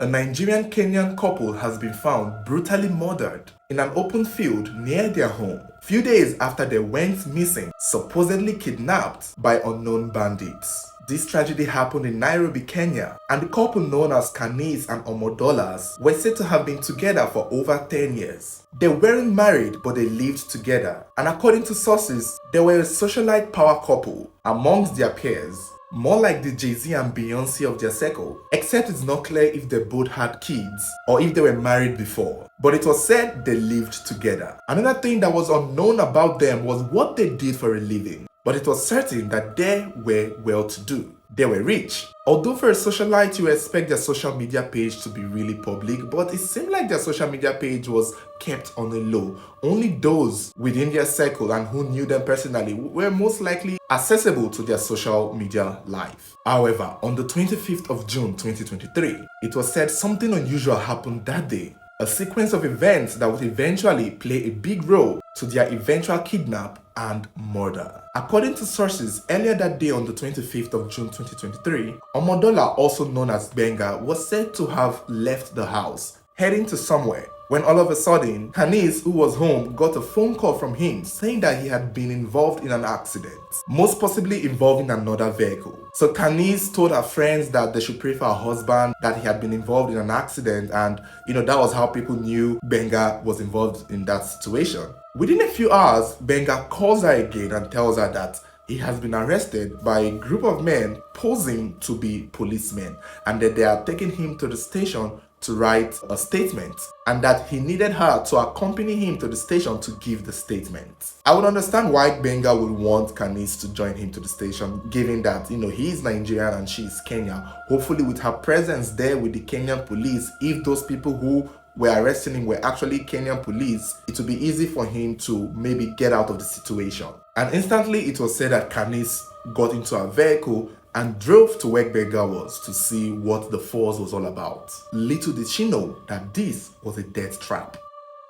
A Nigerian Kenyan couple has been found brutally murdered in an open field near their home, few days after they went missing, supposedly kidnapped by unknown bandits. This tragedy happened in Nairobi, Kenya, and the couple known as Kaniss and Omodolas were said to have been together for over 10 years. They weren't married, but they lived together, and according to sources, they were a socialite power couple amongst their peers, more like the Jay-Z and Beyonce of their circle, except it's not clear if they both had kids or if they were married before. But it was said they lived together. Another thing that was unknown about them was what they did for a living, but it was certain that they were well-to-do. They were rich. Although for a socialite you expect their social media page to be really public, but it seemed like their social media page was kept on the low. Only those within their circle and who knew them personally were most likely accessible to their social media life. However, on the 25th of June 2023, it was said something unusual happened that day. A sequence of events that would eventually play a big role to their eventual kidnap and murder. According to sources, earlier that day on the 25th of June 2023, Omodola, also known as Benga, was said to have left the house, heading to somewhere, when all of a sudden, Kaniss, who was home, got a phone call from him saying that he had been involved in an accident, most possibly involving another vehicle. So Kaniss told her friends that they should pray for her husband, that he had been involved in an accident, and that was how people knew Benga was involved in that situation. Within a few hours, Benga calls her again and tells her that he has been arrested by a group of men posing to be policemen, and that they are taking him to the station to write a statement, and that he needed her to accompany him to the station to give the statement. I would understand why Benga would want Kaniss to join him to the station, given that he is Nigerian and she is Kenyan. Hopefully with her presence there with the Kenyan police, if those people who were arresting him were actually Kenyan police, it would be easy for him to maybe get out of the situation. And instantly it was said that Kaniss got into a vehicle and drove to where Benga was to see what the force was all about. Little did she know that this was a death trap.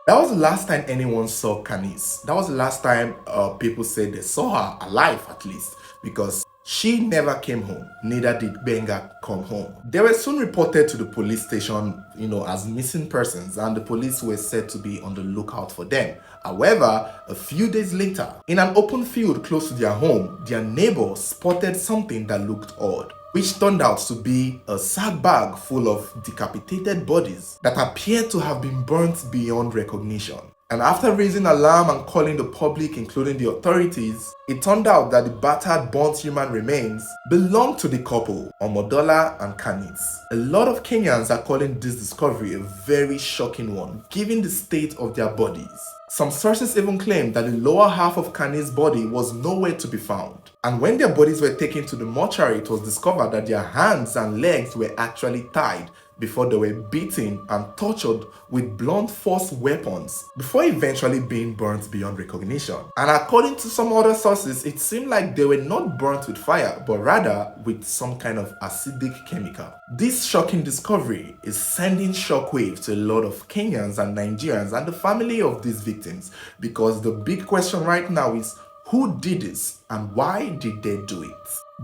That was the last time anyone saw Kaniss. That was the last time people said they saw her alive, at least, because she never came home, neither did Benga come home. They were soon reported to the police station, as missing persons, and the police were said to be on the lookout for them. However, a few days later, in an open field close to their home, their neighbor spotted something that looked odd, which turned out to be a sack bag full of decapitated bodies that appeared to have been burnt beyond recognition. And after raising alarm and calling the public, including the authorities, it turned out that the battered, burnt human remains belonged to the couple, Omodola and Kaniss. A lot of Kenyans are calling this discovery a very shocking one, given the state of their bodies. Some sources even claim that the lower half of Kaniss' body was nowhere to be found. And when their bodies were taken to the mortuary, it was discovered that their hands and legs were actually tied before they were beaten and tortured with blunt force weapons before eventually being burnt beyond recognition. And according to some other sources, it seemed like they were not burnt with fire, but rather with some kind of acidic chemical. This shocking discovery is sending shockwaves to a lot of Kenyans and Nigerians and the family of these victims, because the big question right now is, who did this and why did they do it?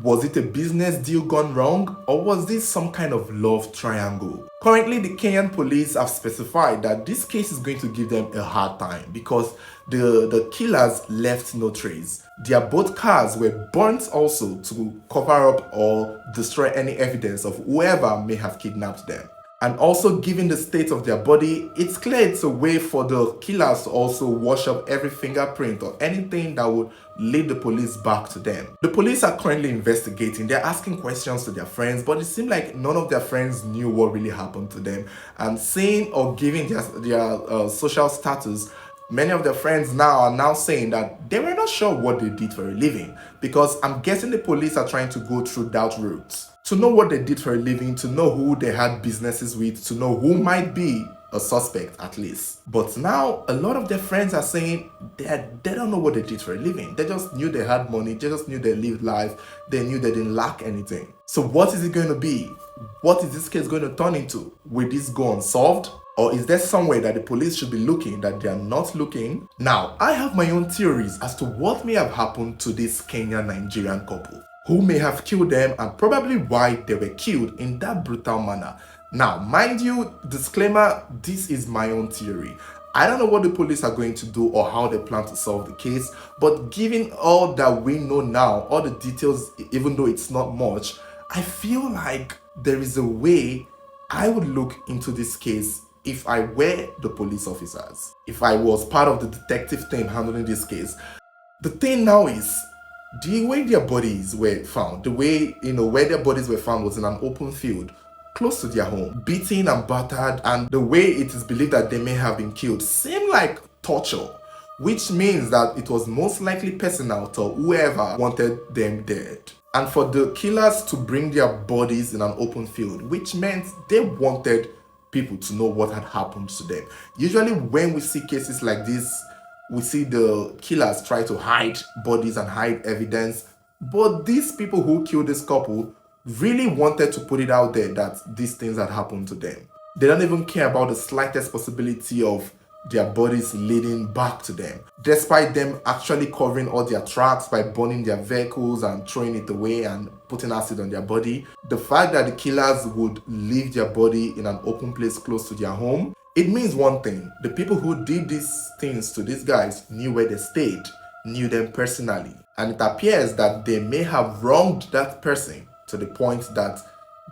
Was it a business deal gone wrong, or was this some kind of love triangle? Currently, the Kenyan police have specified that this case is going to give them a hard time because the killers left no trace. Their both cars were burnt also to cover up or destroy any evidence of whoever may have kidnapped them. And also, given the state of their body, it's clear it's a way for the killers to also wash up every fingerprint or anything that would lead the police back to them. The police are currently investigating. They're asking questions to their friends, but it seemed like none of their friends knew what really happened to them. And saying or giving their social status, many of their friends are now saying that they were not sure what they did for a living, because I'm guessing the police are trying to go through that route to know what they did for a living, to know who they had businesses with, to know who might be a suspect at least. But now a lot of their friends are saying they don't know what they did for a living. They just knew they had money, they just knew they lived life, they knew they didn't lack anything. So what is it going to be? What is this case going to turn into? Will this go unsolved? Or is there somewhere that the police should be looking that they are not looking? Now, I have my own theories as to what may have happened to this Kenyan-Nigerian couple, who may have killed them, and probably why they were killed in that brutal manner. Now, mind you, disclaimer, this is my own theory. I don't know what the police are going to do or how they plan to solve the case, but given all that we know now, all the details, even though it's not much, I feel like there is a way I would look into this case if I were the police officers, if I was part of the detective team handling this case. The thing now is, the way their bodies were found, the way, where their bodies were found was in an open field close to their home, beaten and battered, and the way it is believed that they may have been killed seemed like torture, which means that it was most likely personal to whoever wanted them dead. And for the killers to bring their bodies in an open field, which meant they wanted people to know what had happened to them. Usually when we see cases like this, we see the killers try to hide bodies and hide evidence, but these people who killed this couple really wanted to put it out there that these things had happened to them. They don't even care about the slightest possibility of their bodies leading back to them, despite them actually covering all their tracks by burning their vehicles and throwing it away and putting acid on their body. The fact that the killers would leave their body in an open place close to their home, it means one thing: the people who did these things to these guys knew where they stayed, knew them personally, and it appears that they may have wronged that person to the point that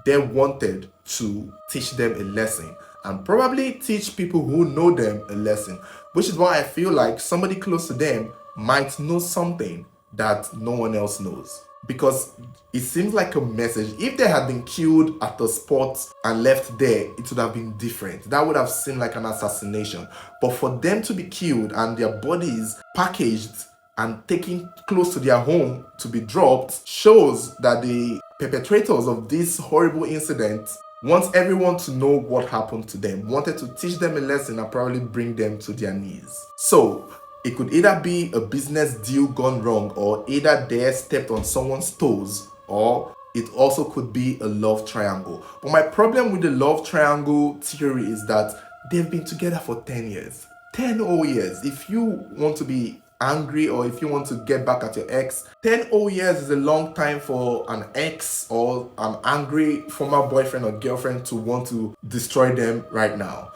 they wanted to teach them a lesson, and probably teach people who know them a lesson, which is why I feel like somebody close to them might know something that no one else knows. Because it seems like a message. If they had been killed at the spot and left there, it would have been different. That would have seemed like an assassination. But for them to be killed and their bodies packaged and taken close to their home to be dropped shows that the perpetrators of this horrible incident wants everyone to know what happened to them, wanted to teach them a lesson and probably bring them to their knees. So it could either be a business deal gone wrong, or either they stepped on someone's toes, or it also could be a love triangle. But my problem with the love triangle theory is that they've been together for 10 years. 10 whole years. If you want to be angry or if you want to get back at your ex, 10 whole years is a long time for an ex or an angry former boyfriend or girlfriend to want to destroy them right now.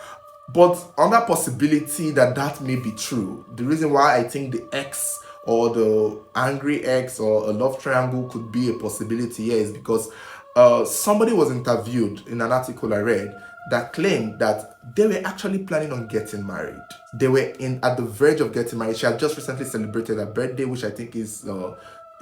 But on that possibility that may be true, the reason why I think the ex or the angry ex or a love triangle could be a possibility here is because somebody was interviewed in an article I read that claimed that they were actually planning on getting married. They were at the verge of getting married. She had just recently celebrated her birthday, which I think is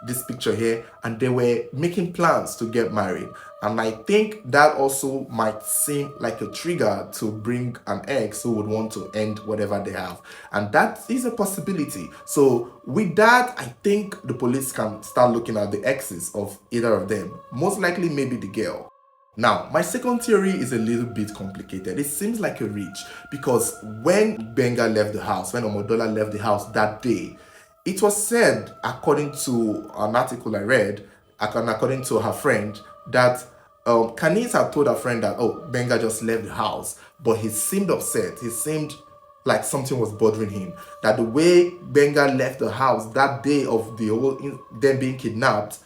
this picture here, and they were making plans to get married. And I think that also might seem like a trigger to bring an ex who would want to end whatever they have, and that is a possibility. So with that, I think the police can start looking at the exes of either of them, most likely maybe the girl. Now, my second theory is a little bit complicated. It seems like a reach because when Benga left the house, when Omodola left the house that day, it was said, according to an article I read, and according to her friend, that Kaniss had told her friend that, Benga just left the house, but he seemed upset. He seemed like something was bothering him. That the way Benga left the house that day of the whole them being kidnapped,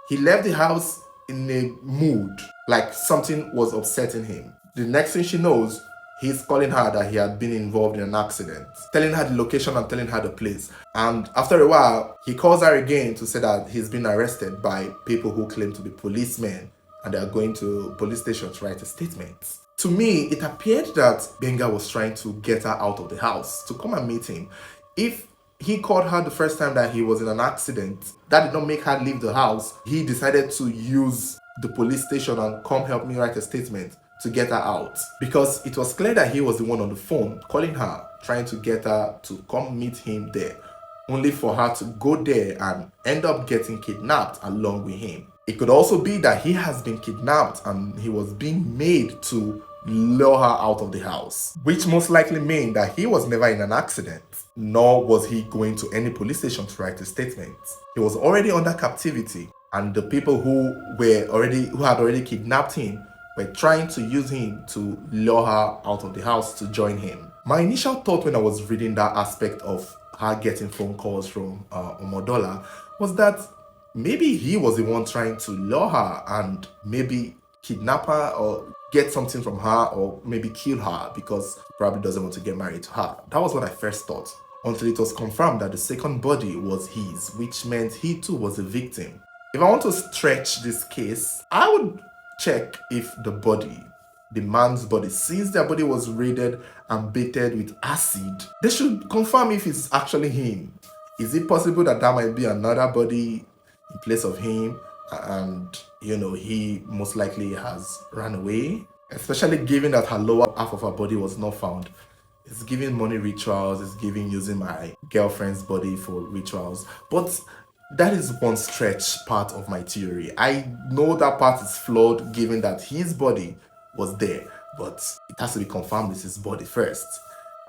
he left the house in a mood, like something was upsetting him. The next thing she knows, he's calling her that he had been involved in an accident, telling her the location and telling her the place. And after a while, he calls her again to say that he's been arrested by people who claim to be policemen and they are going to police station to write a statement. To me, it appeared that Benga was trying to get her out of the house to come and meet him. If he called her the first time that he was in an accident, that did not make her leave the house. He decided to use the police station and come help me write a statement to get her out, because it was clear that he was the one on the phone calling her, trying to get her to come meet him there, only for her to go there and end up getting kidnapped along with him. It could also be that he has been kidnapped and he was being made to lure her out of the house, which most likely means that he was never in an accident, nor was he going to any police station to write a statement. He was already under captivity, and the people who had already kidnapped him were trying to use him to lure her out of the house to join him. My initial thought when I was reading that aspect of her getting phone calls from Omodola was that maybe he was the one trying to lure her and maybe kidnap her or get something from her or maybe kill her because he probably doesn't want to get married to her. That was what I first thought, until it was confirmed that the second body was his, which meant he too was a victim. If I want to stretch this case, I would check if the man's body, since their body was raided and baited with acid, they should confirm if it's actually him. Is it possible that that might be another body in place of him, and he most likely has run away? Especially given that her lower half of her body was not found. It's giving money rituals, it's giving using my girlfriend's body for rituals. But that is one stretch part of my theory. I know that part is flawed given that his body was there, but it has to be confirmed it's his body first.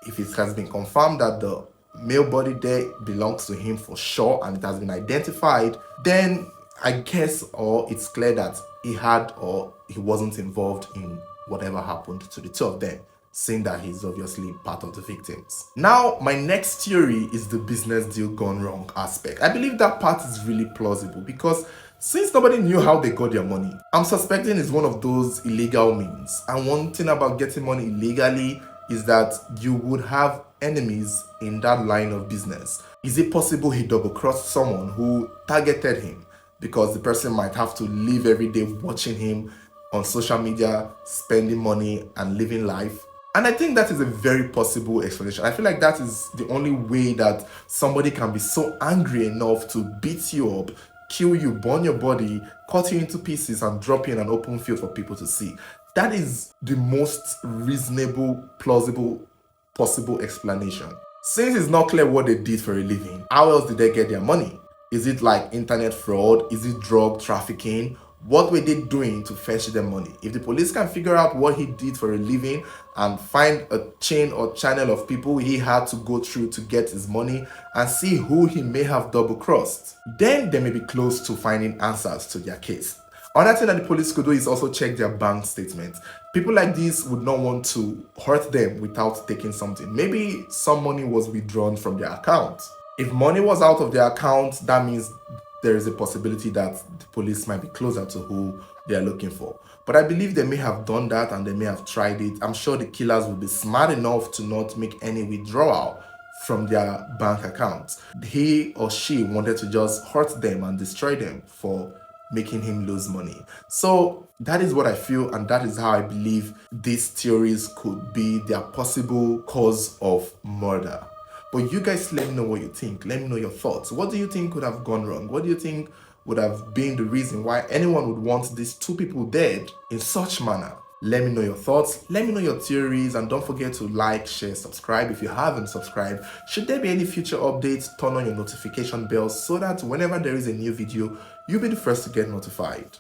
If it has been confirmed that the male body there belongs to him for sure and it has been identified, then I guess, or it's clear that he had or he wasn't involved in whatever happened to the two of them, saying that he's obviously part of the victims. Now, my next theory is the business deal gone wrong aspect. I believe that part is really plausible because since nobody knew how they got their money, I'm suspecting it's one of those illegal means. And one thing about getting money illegally is that you would have enemies in that line of business. Is it possible he double-crossed someone who targeted him because the person might have to live every day watching him on social media, spending money and living life? And I think that is a very possible explanation. I feel like that is the only way that somebody can be so angry enough to beat you up, kill you, burn your body, cut you into pieces and drop you in an open field for people to see. That is the most reasonable, plausible, possible explanation. Since it's not clear what they did for a living, how else did they get their money? Is it like internet fraud? Is it drug trafficking? What were they doing to fetch them money? If the police can figure out what he did for a living and find a chain or channel of people he had to go through to get his money and see who he may have double-crossed, then they may be close to finding answers to their case. Another thing that the police could do is also check their bank statements. People like this would not want to hurt them without taking something. Maybe some money was withdrawn from their account. If money was out of their account, that means there is a possibility that the police might be closer to who they are looking for. But I believe they may have done that and they may have tried it. I'm sure the killers will be smart enough to not make any withdrawal from their bank accounts. He or she wanted to just hurt them and destroy them for making him lose money. So that is what I feel, and that is how I believe these theories could be their possible cause of murder. But you guys let me know what you think. Let me know your thoughts. What do you think could have gone wrong? What do you think would have been the reason why anyone would want these two people dead in such manner? Let me know your thoughts. Let me know your theories. And don't forget to like, share, subscribe if you haven't subscribed. Should there be any future updates, turn on your notification bell so that whenever there is a new video, you'll be the first to get notified.